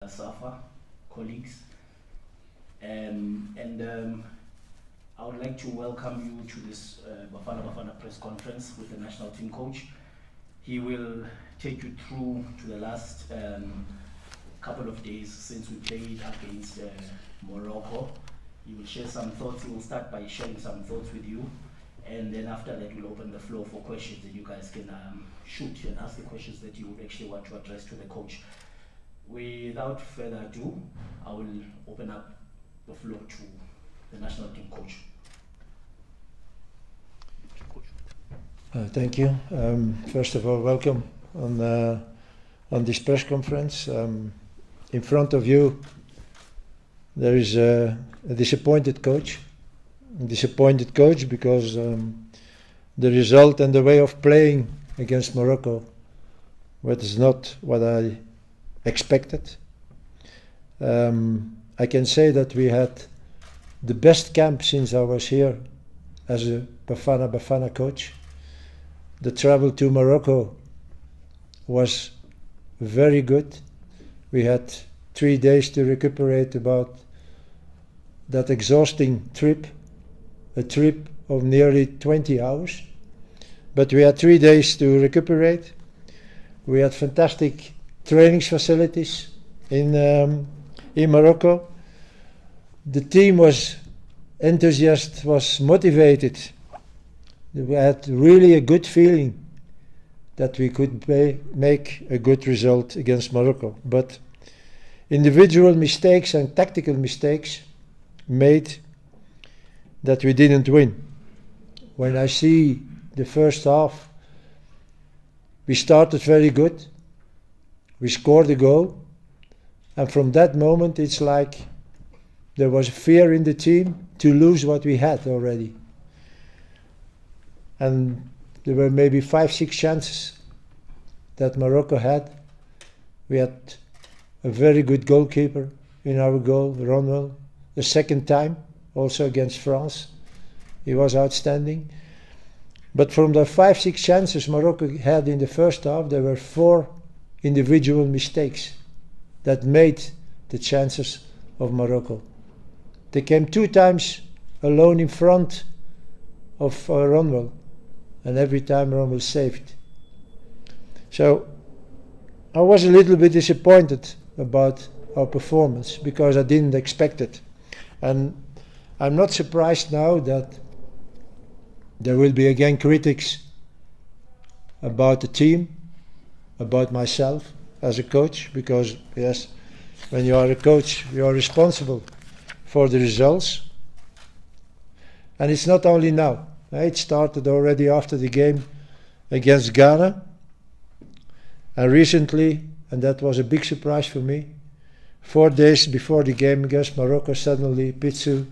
SAFA colleagues, and I would like to welcome you to this Bafana press conference with the national team coach. He will take you through to the last couple of days since we played against Morocco. He will share some thoughts. He will start by sharing some thoughts with you, and then after that we'll open the floor for questions that you guys can shoot and ask the questions that you would actually want to address to the coach. Without further ado, I will open up the floor to the national team coach. Thank you. First of all, welcome on this press conference. In front of you, there is a disappointed coach. Because the result and the way of playing against Morocco was not what I expected. I can say that we had the best camp since I was here as a Bafana coach. The travel to Morocco was very good. We had 3 days to recuperate about that exhausting trip, a trip of nearly 20 hours. But we had 3 days to recuperate. We had fantastic training facilities in Morocco. The team was enthusiastic, was motivated. We had really a good feeling that we could make a good result against Morocco. But individual mistakes and tactical mistakes made that we didn't win. When I see the first half, we started very good. We scored a goal, and from that moment it's like there was fear in the team to lose what we had already. And there were maybe 5-6 chances that Morocco had. We had a very good goalkeeper in our goal, Ronwell. The second time, also against France, he was outstanding. But from the 5-6 chances Morocco had in the first half, there were 4 individual mistakes that made the chances of Morocco. They came 2 times alone in front of Ronwell, and every time Ronwell saved. So I was a little bit disappointed about our performance because I didn't expect it. And I'm not surprised now that there will be again critics about the team, about myself as a coach, because yes, when you are a coach, you are responsible for the results. And it's not only now. It started already after the game against Ghana. And recently, and that was a big surprise for me, 4 days before the game against Morocco, suddenly Pitsu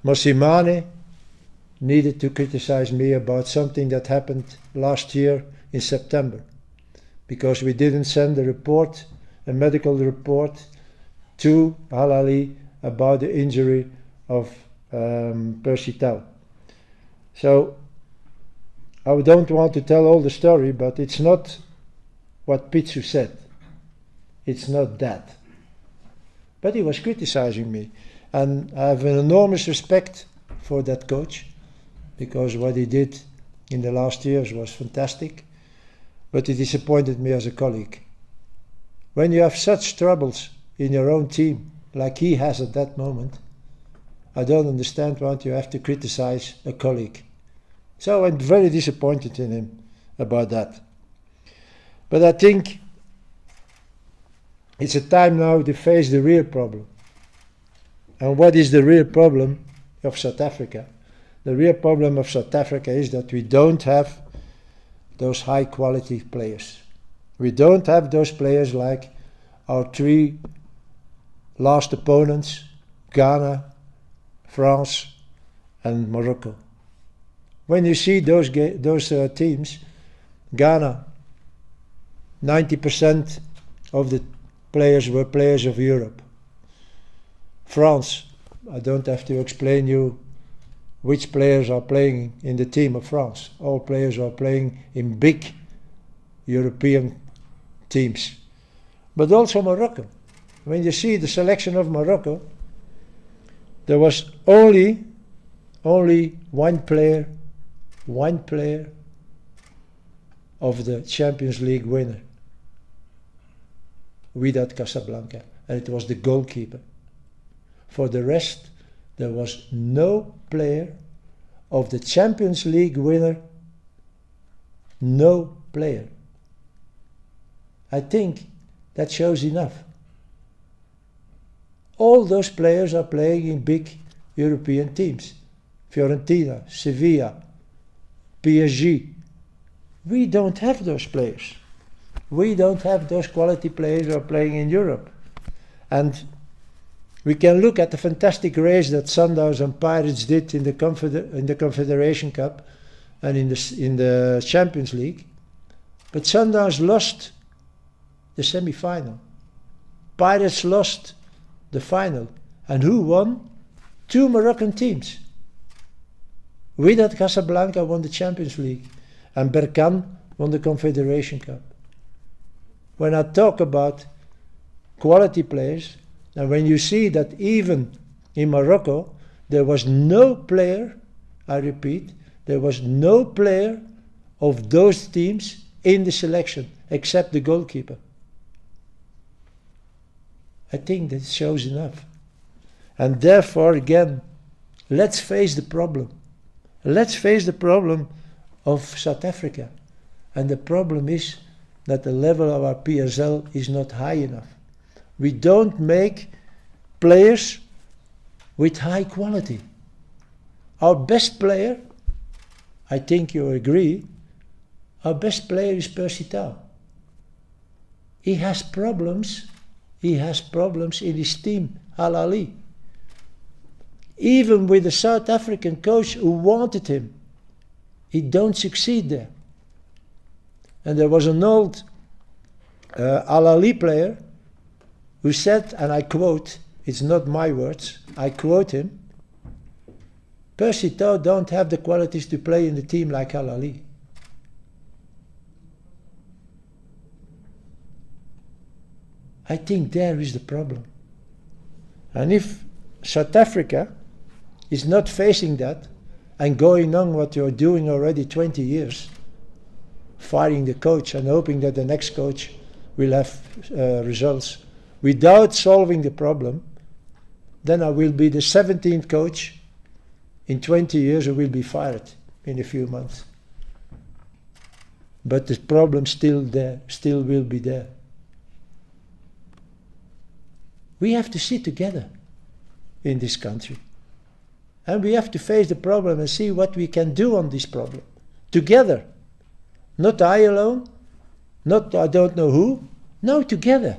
Mosimane needed to criticize me about something that happened last year in September, because we didn't send a medical report to Al Ahly about the injury of Percy. So I don't want to tell all the story, but it's not what Pitsu said. It's not that. But he was criticizing me. And I have an enormous respect for that coach, because what he did in the last years was fantastic. But it disappointed me as a colleague. When you have such troubles in your own team, like he has at that moment, I don't understand why you have to criticize a colleague. So I'm very disappointed in him about that. But I think it's a time now to face the real problem. And what is the real problem of South Africa? The real problem of South Africa is that we don't have those high quality players. We don't have those players like our 3 last opponents, Ghana, France and Morocco. When you see those teams, Ghana, 90% of the players were players of Europe. France, I don't have to explain you which players are playing in the team of France. All players are playing in big European teams. But also Morocco. when you see the selection of Morocco, there was only one player of the Champions League winner, Wydad Casablanca, and it was the goalkeeper. For the rest, there was no player of the Champions League winner, no player. I think that shows enough. All those players are playing in big European teams. Fiorentina, Sevilla, PSG. We don't have those players. We don't have those quality players who are playing in Europe. And we can look at the fantastic race that Sundowns and Pirates did in the Confederation Cup and in the Champions League. But Sundowns lost the semi-final. Pirates lost the final. And who won? Two Moroccan teams. Wydad Casablanca won the Champions League and Berkane won the Confederation Cup. When I talk about quality players, and when you see that even in Morocco there was no player, I repeat, there was no player of those teams in the selection except the goalkeeper. I think that shows enough. And therefore, again, let's face the problem. Let's face the problem of South Africa. And the problem is that the level of our PSL is not high enough. We don't make players with high quality. Our best player, I think you agree, our best player is Percy. He has problems in his team, Al Ali. Even with the South African coach who wanted him, he don't succeed there. And there was an old Al Ali player who said, and I quote, it's not my words, I quote him, Percy Tau don't have the qualities to play in the team like Al Ali. I think there is the problem. And if South Africa is not facing that and going on what you're doing already 20 years, firing the coach and hoping that the next coach will have results without solving the problem, then I will be the 17th coach in 20 years who will be fired in a few months. But the problem still will be there. We have to sit together in this country. And we have to face the problem and see what we can do on this problem. Together. Not I alone, not I don't know who. No, together.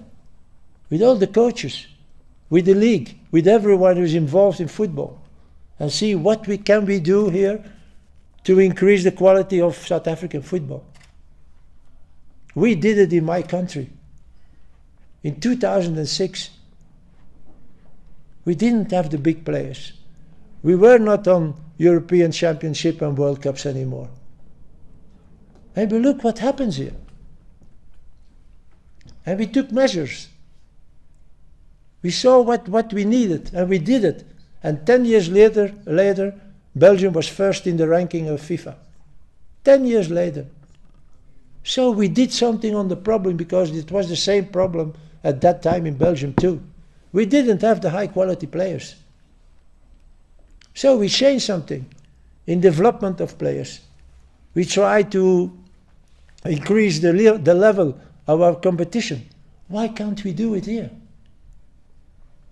With all the coaches, with the league, with everyone who's involved in football. And see what we can do here to increase the quality of South African football. We did it in my country. In 2006, we didn't have the big players. We were not on European Championship and World Cups anymore. And we look what happens here. And we took measures. We saw what we needed, and we did it. And 10 years later, Belgium was first in the ranking of FIFA. 10 years later. So we did something on the problem, because it was the same problem at that time in Belgium too. We didn't have the high quality players. So we changed something in development of players. We tried to increase the level of our competition. Why can't we do it here?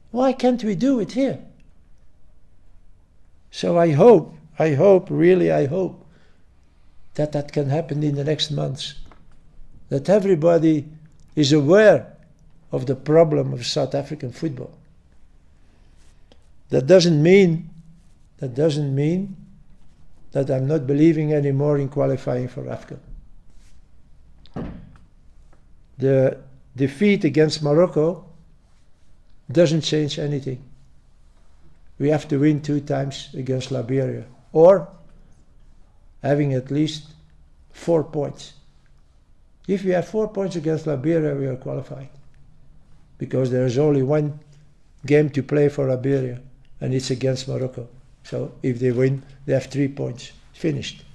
Why can't we do it here? So I hope that can happen in the next months. That everybody is aware of the problem of South African football. That doesn't mean that I'm not believing anymore in qualifying for AFCON. The defeat against Morocco doesn't change anything. We have to win 2 times against Liberia, or having at least 4 points. If we have 4 points against Liberia, we are qualified. because there is only one game to play for Liberia, and it's against Morocco. So if they win, they have 3 points. Finished.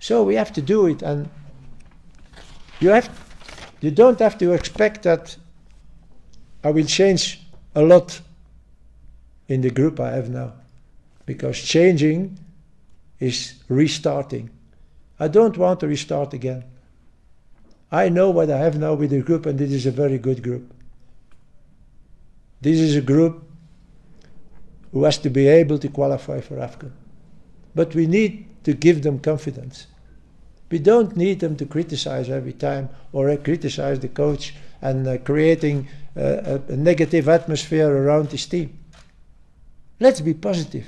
So we have to do it, and you don't have to expect that I will change a lot in the group I have now, because changing is restarting. I don't want to restart again. I know what I have now with the group, and this is a very good group. This is a group who has to be able to qualify for AFCON. But we need to give them confidence. We don't need them to criticize every time or criticize the coach and creating a negative atmosphere around this team. Let's be positive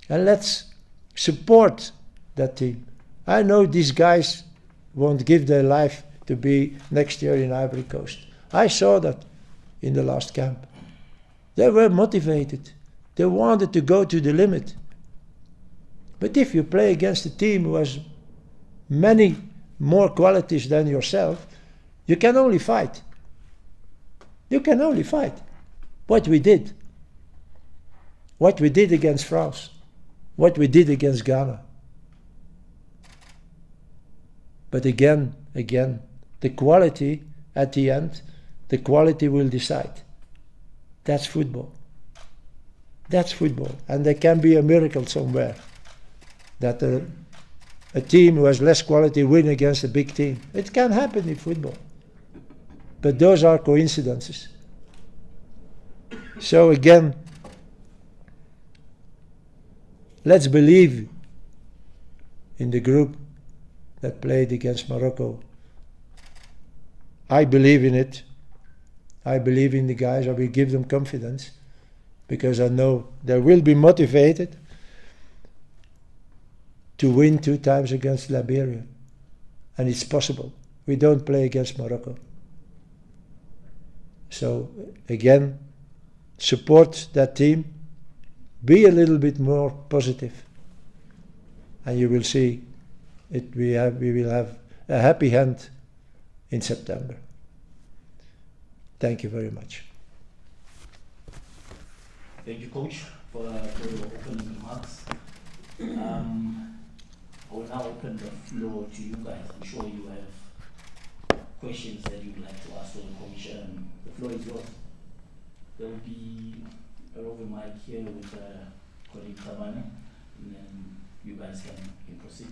and let's support that team. I know these guys won't give their life to be next year in Ivory Coast. I saw that in the last camp. They were motivated. They wanted to go to the limit. But if you play against a team who has many more qualities than yourself, you can only fight. You can only fight. What we did. What we did against France. What we did against Ghana. But again, the quality at the end, the quality will decide. That's football. That's football. And there can be a miracle somewhere that a team who has less quality win against a big team. It can happen in football. But those are coincidences. So again, let's believe in the group that played against Morocco. I believe in it. I believe in the guys. I will give them confidence because I know they will be motivated to win 2 times against Liberia. And it's possible. We don't play against Morocco. So again, support that team. Be a little bit more positive. And you will see we will have a happy hand in September. Thank you very much. Thank you, Coach, for your opening remarks. I will now open the floor to you guys. I'm sure you have questions that you'd like to ask the Coach. The floor is yours. There will be a roving mic here with colleague Tabane, and then you guys can proceed.